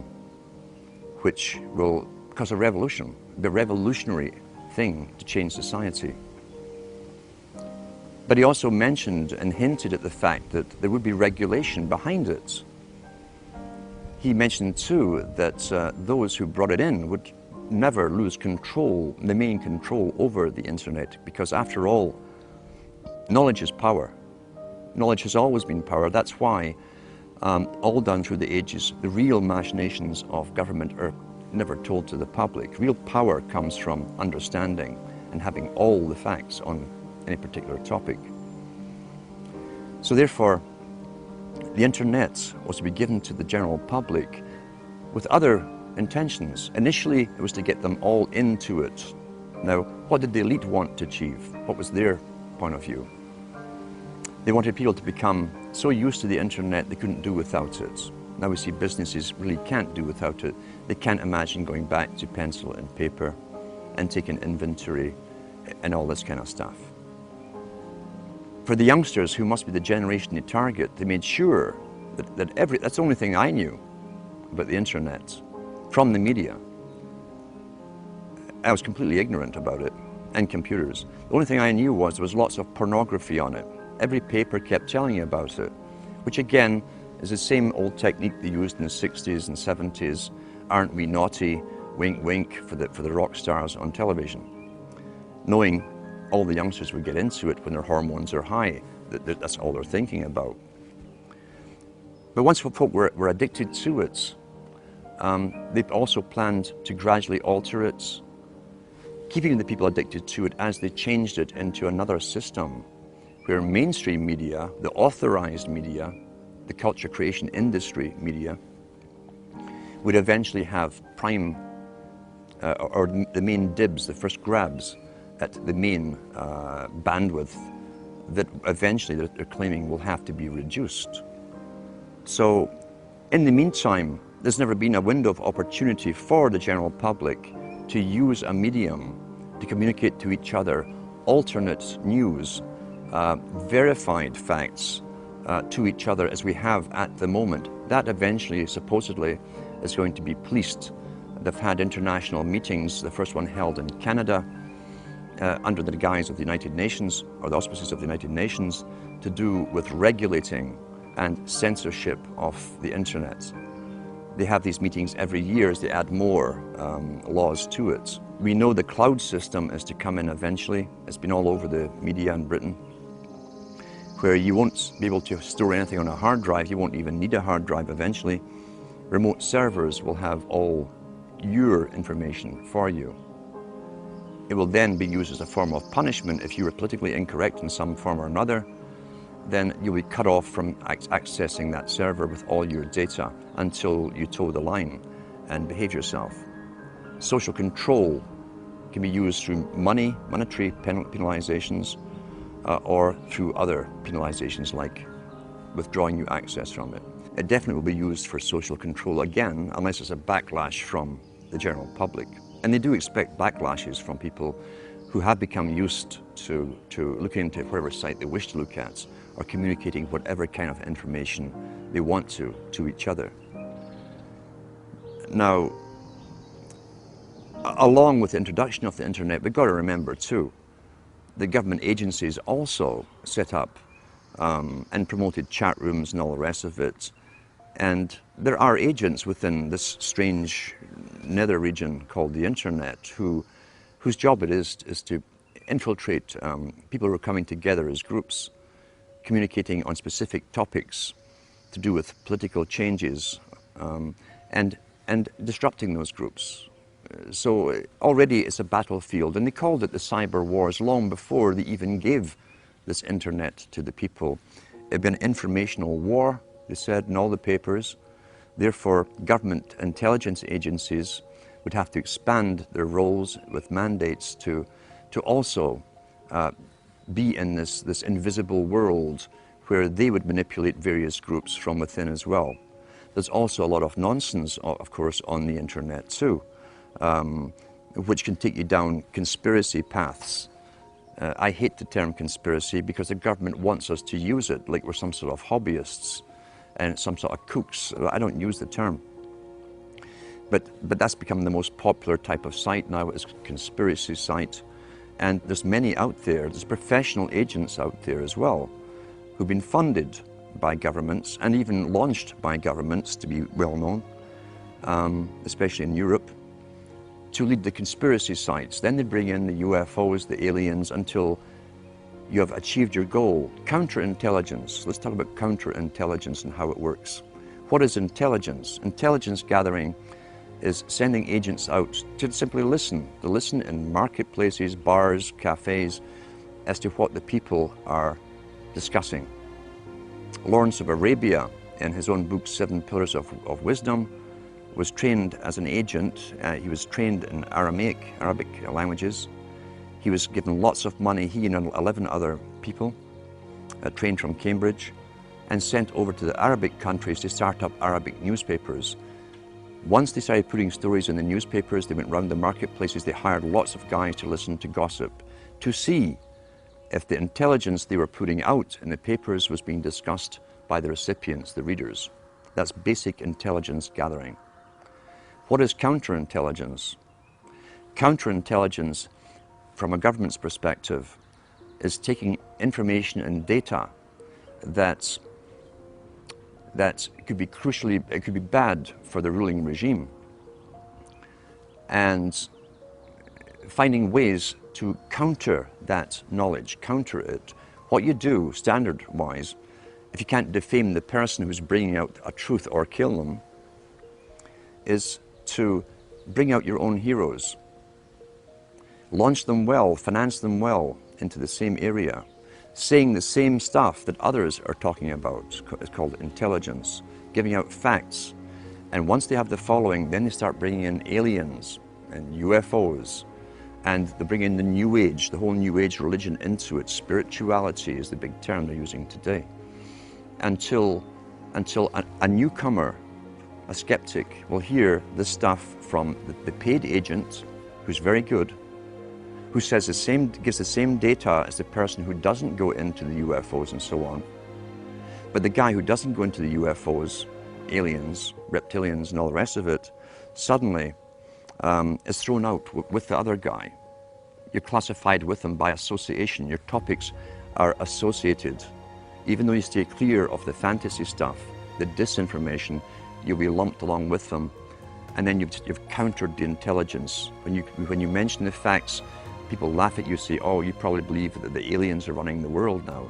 which will cause a revolution, be a revolutionary thing to change society. But he also mentioned and hinted at the fact that there would be regulation behind it. He mentioned too that those who brought it in would never lose control, the main control over the internet, because after all, knowledge is power. Knowledge has always been power. That's why, all done through the ages, the real machinations of government are never told to the public. Real power comes from understanding and having all the facts on any particular topic. So therefore, the internet was to be given to the general public with other intentions. Initially, it was to get them all into it. Now, what did the elite want to achieve? What was their point of view? They wanted people to become so used to the internet they couldn't do without it. Now we see businesses really can't do without it. They can't imagine going back to pencil and paper and taking inventory and all this kind of stuff. For the youngsters, who must be the generation they target, they made sure that's the only thing I knew about the internet from the media. I was completely ignorant about it, and computers. The only thing I knew was there was lots of pornography on it. Every paper kept telling you about it, which again is the same old technique they used in the 60s and 70s. Aren't we naughty? Wink, wink, for the rock stars on television. Knowing all the youngsters would get into it when their hormones are high. That's all they're thinking about. But once folk were addicted to it, they also planned to gradually alter it, keeping the people addicted to it as they changed it into another system where mainstream media, the authorized media, the culture creation industry media, would eventually have prime, or the main dibs, the first grabs at the main bandwidth that eventually they're claiming will have to be reduced. So in the meantime, there's never been a window of opportunity for the general public to use a medium to communicate to each other alternate news, verified facts to each other as we have at the moment. That eventually, supposedly, is going to be policed. They've had international meetings, the first one held in Canada, under the guise of the United Nations, or the auspices of the United Nations, to do with regulating and censorship of the internet. They have these meetings every year as they add more laws to it. We know the cloud system is to come in eventually. It's been all over the media in Britain, where you won't be able to store anything on a hard drive. You won't even need a hard drive eventually. Remote servers will have all your information for you. It will then be used as a form of punishment if you were politically incorrect in some form or another. Then you'll be cut off from accessing that server with all your data until you toe the line and behave yourself. Social control can be used through monetary penalizations, or through other penalizations like withdrawing you access from it. It definitely will be used for social control again, unless it's a backlash from the general public. And they do expect backlashes from people who have become used to looking into whatever site they wish to look at, or communicating whatever kind of information they want to each other. Now, along with the introduction of the internet, we've got to remember too, the government agencies also set up and promoted chat rooms and all the rest of it. And there are agents within this strange nether region called the internet whose job it is to infiltrate people who are coming together as groups, communicating on specific topics to do with political changes, and disrupting those groups. So already it's a battlefield, and they called it the cyber wars long before they even gave this internet to the people. It'd been an informational war, they said in all the papers. Therefore, government intelligence agencies would have to expand their roles with mandates to also be in this invisible world where they would manipulate various groups from within as well. There's also a lot of nonsense, of course, on the internet too, which can take you down conspiracy paths. I hate the term conspiracy because the government wants us to use it like we're some sort of hobbyists and some sort of kooks. I don't use the term. But that's become the most popular type of site now, is conspiracy site. And there's many out there, there's professional agents out there as well, who've been funded by governments and even launched by governments to be well known, especially in Europe, to lead the conspiracy sites. Then they bring in the UFOs, the aliens, until you have achieved your goal. Counterintelligence. Let's talk about counterintelligence and how it works. What is intelligence? Intelligence gathering is sending agents out to simply listen. To listen in marketplaces, bars, cafes, as to what the people are discussing. Lawrence of Arabia, in his own book, 7 Pillars of Wisdom, was trained as an agent. He was trained in Arabic languages. He was given lots of money, he and 11 other people, trained from Cambridge, and sent over to the Arabic countries to start up Arabic newspapers. Once they started putting stories in the newspapers, they went round the marketplaces, they hired lots of guys to listen to gossip, to see if the intelligence they were putting out in the papers was being discussed by the recipients, the readers. That's basic intelligence gathering. What is counterintelligence? Counterintelligence, from a government's perspective, is taking information and data that could be crucially, it could be bad for the ruling regime, and finding ways to counter that knowledge, counter it. What you do, standard-wise, if you can't defame the person who's bringing out a truth or kill them, is to bring out your own heroes. Launch them well, finance them well into the same area, saying the same stuff that others are talking about. It's called intelligence, giving out facts. And once they have the following, then they start bringing in aliens and UFOs, and they bring in the New Age, the whole New Age religion into it. Spirituality is the big term they're using today. Until a newcomer, a skeptic, will hear this stuff from the paid agent, who's very good, who says gives the same data as the person who doesn't go into the UFOs and so on. But the guy who doesn't go into the UFOs, aliens, reptilians and all the rest of it, suddenly is thrown out with the other guy. You're classified with them by association. Your topics are associated. Even though you stay clear of the fantasy stuff, the disinformation, you'll be lumped along with them. And then you've countered the intelligence. When you mention the facts, people laugh at you, say, oh, you probably believe that the aliens are running the world now.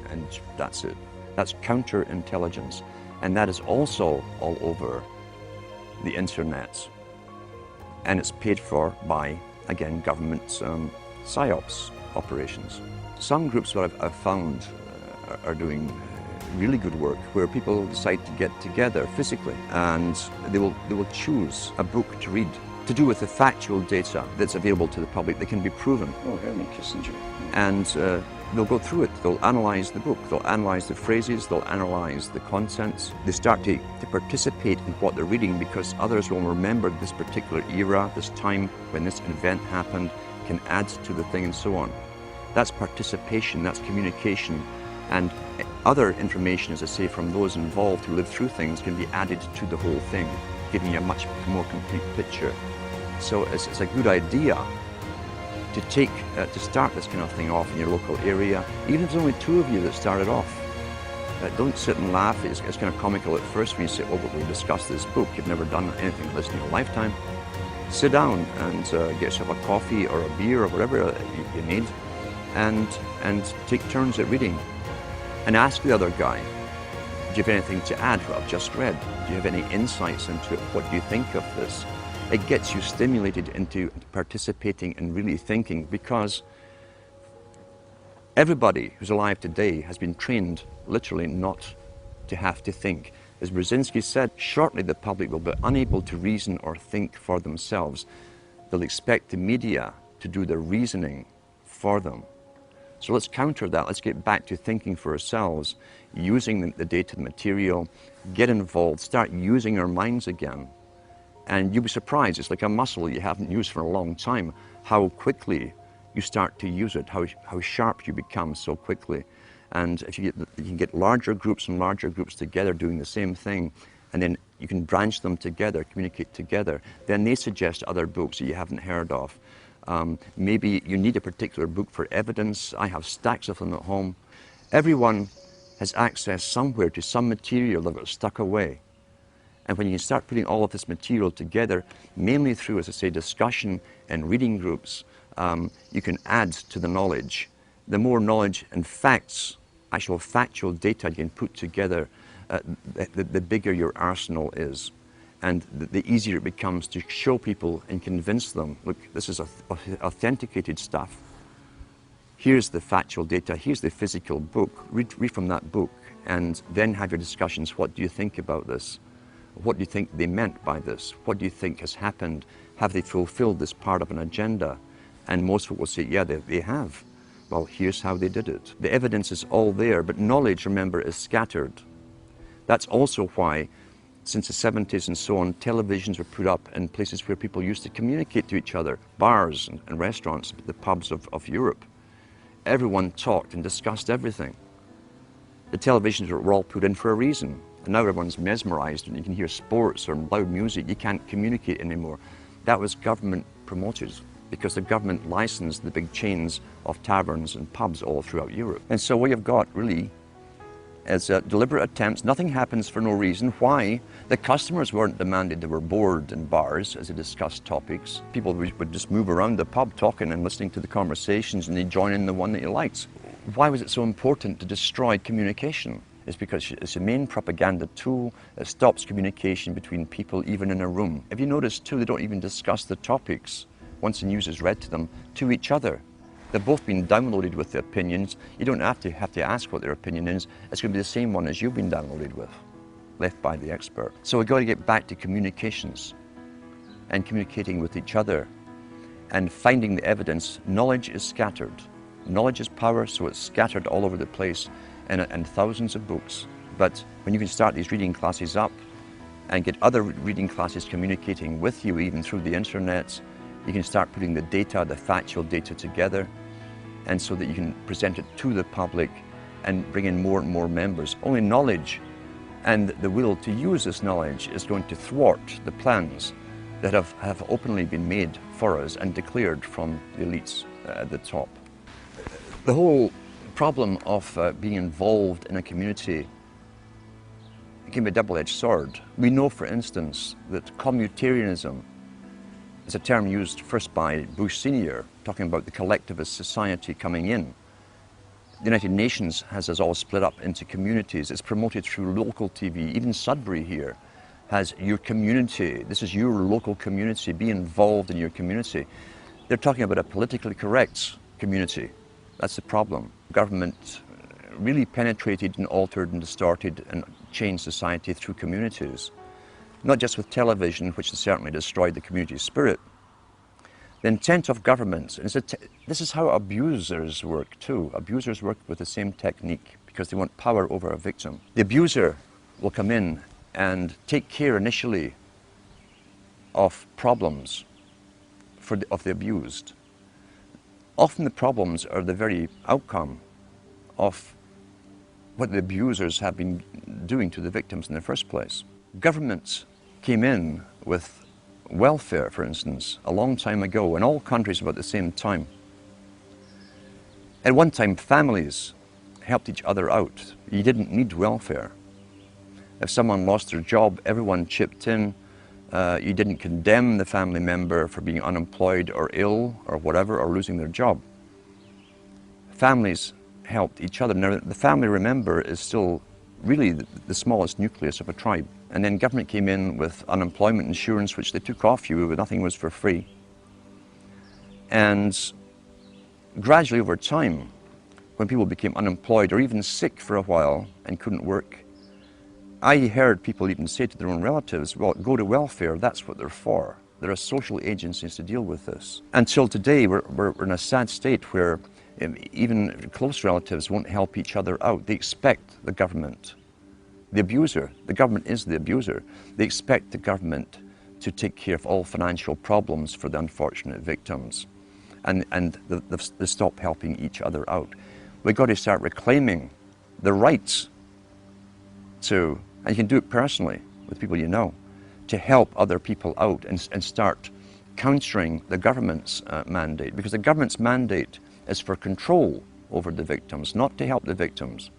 And that's it. That's counterintelligence. And that is also all over the internet. And it's paid for by, again, government psyops operations. Some groups that I've found are doing really good work, where people decide to get together physically and they will choose a book to read to do with the factual data that's available to the public that can be proven. Oh, Henry Kissinger. And they'll go through it, they'll analyze the book, they'll analyze the phrases, they'll analyze the contents. They start to participate in what they're reading, because others will remember this particular era, this time when this event happened, can add to the thing and so on. That's participation, that's communication. And other information, as I say, from those involved who live through things can be added to the whole thing, giving you a much more complete picture. So it's a good idea to start this kind of thing off in your local area, even if there's only 2 of you that started off. Don't sit and laugh. It's kind of comical at first when you say, oh, but we discussed this book. You've never done anything like this in your lifetime. Sit down and get yourself a coffee or a beer or whatever you need, and take turns at reading. And ask the other guy, do you have anything to add to what I've just read? Do you have any insights into it? What do you think of this? It gets you stimulated into participating and really thinking, because everybody who's alive today has been trained literally not to have to think. As Brzezinski said, shortly the public will be unable to reason or think for themselves. They'll expect the media to do their reasoning for them. So let's counter that. Let's get back to thinking for ourselves, using the data, the material, get involved, start using our minds again. And you'll be surprised, it's like a muscle you haven't used for a long time, how quickly you start to use it, how sharp you become so quickly. And if you can get larger groups and larger groups together doing the same thing, and then you can branch them together, communicate together, then they suggest other books that you haven't heard of. Maybe you need a particular book for evidence. I have stacks of them at home. Everyone has access somewhere to some material that got stuck away. And when you start putting all of this material together, mainly through, as I say, discussion and reading groups, you can add to the knowledge. The more knowledge and facts, actual factual data you can put together, the bigger your arsenal is. And the easier it becomes to show people and convince them, look, this is authenticated stuff. Here's the factual data, here's the physical book. Read from that book, and then have your discussions. What do you think about this? What do you think they meant by this? What do you think has happened? Have they fulfilled this part of an agenda? And most people will say, yeah, they have. Well, here's how they did it. The evidence is all there, but knowledge, remember, is scattered. That's also why, since the 70s and so on, televisions were put up in places where people used to communicate to each other, bars and restaurants, the pubs of Europe. Everyone talked and discussed everything. The televisions were all put in for a reason. And now everyone's mesmerized and you can hear sports or loud music. You can't communicate anymore. That was government promoted because the government licensed the big chains of taverns and pubs all throughout Europe. And so what you've got really is deliberate attempts. Nothing happens for no reason. Why? The customers weren't demanded. They were bored in bars as they discussed topics. People would just move around the pub talking and listening to the conversations, and they'd join in the one that you liked. Why was it so important to destroy communication? It's because it's a main propaganda tool that stops communication between people, even in a room. If you notice too, they don't even discuss the topics, once the news is read to them, to each other. They've both been downloaded with the opinions. You don't have to ask what their opinion is. It's going to be the same one as you've been downloaded with, left by the expert. So we've got to get back to communications and communicating with each other and finding the evidence. Knowledge is scattered. Knowledge is power, so it's scattered all over the place in thousands of books. But when you can start these reading classes up and get other reading classes communicating with you, even through the internet, you can start putting the data, the factual data together, and so that you can present it to the public and bring in more and more members. Only knowledge and the will to use this knowledge is going to thwart the plans that have openly been made for us and declared from the elites at the top. The whole problem of being involved in a community can be a double-edged sword. We know, for instance, that commutarianism is a term used first by Bush Sr., talking about the collectivist society coming in. The United Nations has us all split up into communities. It's promoted through local TV. Even Sudbury here has your community. This is your local community. Be involved in your community. They're talking about a politically correct community. That's the problem. Government really penetrated and altered and distorted and changed society through communities. Not just with television, which has certainly destroyed the community spirit. The intent of governments, and this is how abusers work too. Abusers work with the same technique because they want power over a victim. The abuser will come in and take care initially of problems of the abused. Often the problems are the very outcome of what the abusers have been doing to the victims in the first place. Governments came in with welfare, for instance, a long time ago, in all countries about the same time. At one time, families helped each other out. You didn't need welfare. If someone lost their job, everyone chipped in. You didn't condemn the family member for being unemployed or ill or whatever, or losing their job. Families helped each other. Now, the family, remember, is still really the smallest nucleus of a tribe. And then government came in with unemployment insurance, which they took off you, but nothing was for free. And gradually over time, when people became unemployed or even sick for a while and couldn't work, I heard people even say to their own relatives, well, go to welfare, that's what they're for. There are social agencies to deal with this. Until today, we're in a sad state where even close relatives won't help each other out. They expect the government, the abuser, the government is the abuser, they expect the government to take care of all financial problems for the unfortunate victims. And they stop helping each other out. We've got to start reclaiming the rights to, and you can do it personally with people you know, to help other people out and start countering the government's mandate, because the government's mandate is for control over the victims, not to help the victims.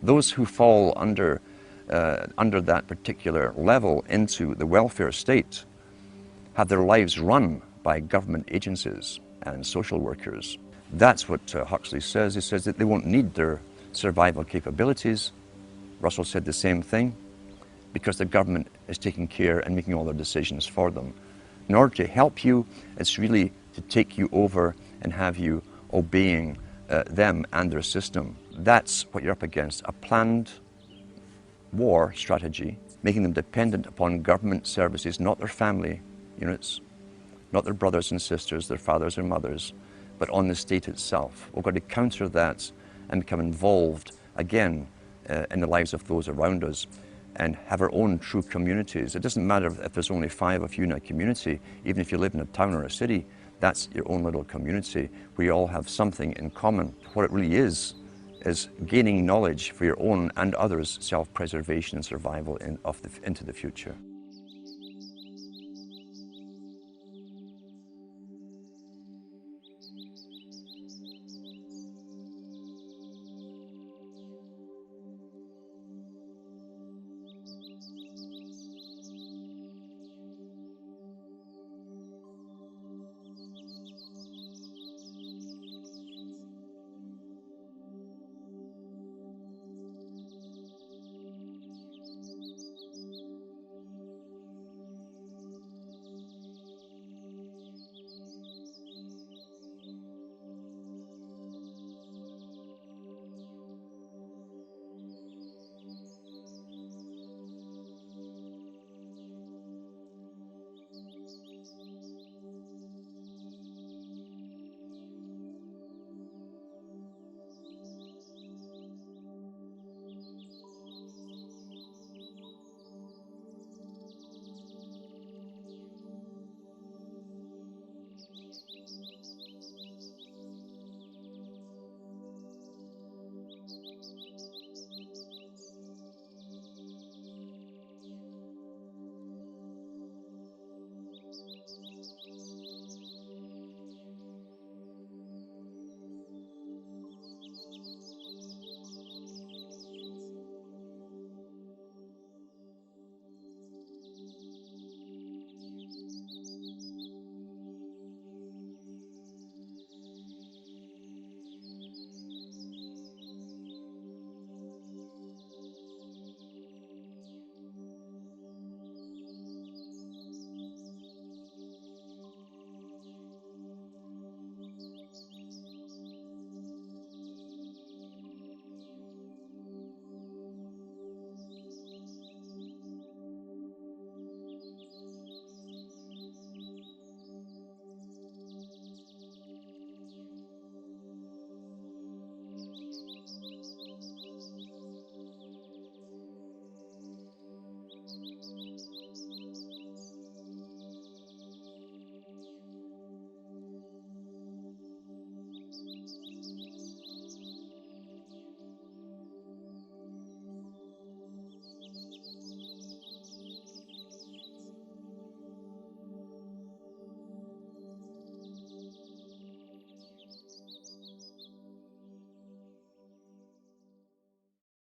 Those who fall under that particular level into the welfare state have their lives run by government agencies and social workers. That's what Huxley says. He says that they won't need their survival capabilities. Russell said the same thing, because the government is taking care and making all their decisions for them. In order to help you, it's really to take you over and have you obeying them and their system. That's what you're up against, a planned war strategy, making them dependent upon government services, not their family units, not their brothers and sisters, their fathers and mothers, but on the state itself. We've got to counter that and become involved again in the lives of those around us and have our own true communities. It doesn't matter if there's only 5 of you in a community, even if you live in a town or a city, that's your own little community where you all have something in common. What it really is gaining knowledge for your own and others' self-preservation and survival into the future.